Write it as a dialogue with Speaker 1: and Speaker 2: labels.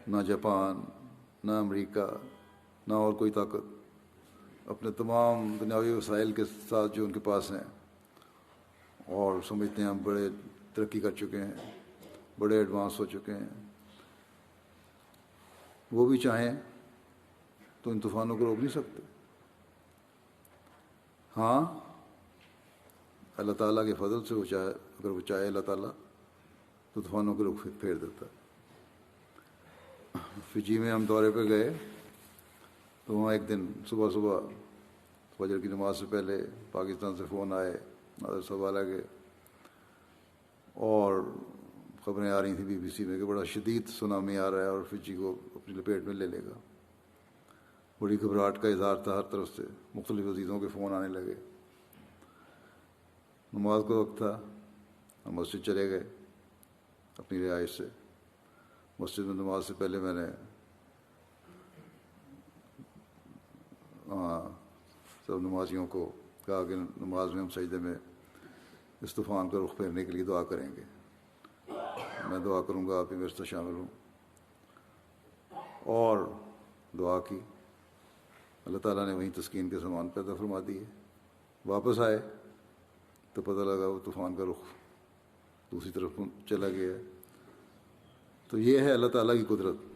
Speaker 1: نہ جاپان، نہ امریکہ، نہ اور کوئی طاقت اپنے تمام دنیاوی وسائل کے ساتھ جو ان کے پاس ہیں، اور سمجھتے ہیں ہم بڑے ترقی کر چکے ہیں، بڑے ایڈوانس ہو چکے ہیں، وہ بھی چاہیں تو ان طوفانوں کو روک نہیں سکتے۔ ہاں، اللہ تعالیٰ کے فضل سے وہ چاہے، اگر وہ چاہے اللہ تعالیٰ تو طوفانوں کو رخ پھیر دیتا ہے۔ فجی میں ہم دورے پہ گئے تو وہاں ایک دن صبح صبح فجر کی نماز سے پہلے پاکستان سے فون آئے نادر صاحب والا کے، اور خبریں آ رہی تھیں بی بی سی میں کہ بڑا شدید سونامی آ رہا ہے اور فجی کو اپنی لپیٹ میں لے لے گا۔ بڑی گھبراہٹ کا اظہار تھا ہر طرف سے، مختلف عزیزوں کے فون آنے لگے۔ نماز کا وقت تھا، ہم مسجد چلے گئے اپنی رہائش سے۔ مسجد میں نماز سے پہلے میں نے سب نمازیوں کو کہا کہ نماز میں ہم سجدے میں اس طوفان کا رخ پھیرنے کے لیے دعا کریں گے، میں دعا کروں گا، آپ بھی میرے ساتھ شامل ہوں۔ اور دعا کی، اللہ تعالیٰ نے وہیں تسکین کے سامان پیدا فرما دیے۔ واپس آئے تو پتہ لگا وہ طوفان کا رخ دوسری طرف چلا گیا۔ تو یہ ہے اللہ تعالیٰ کی قدرت۔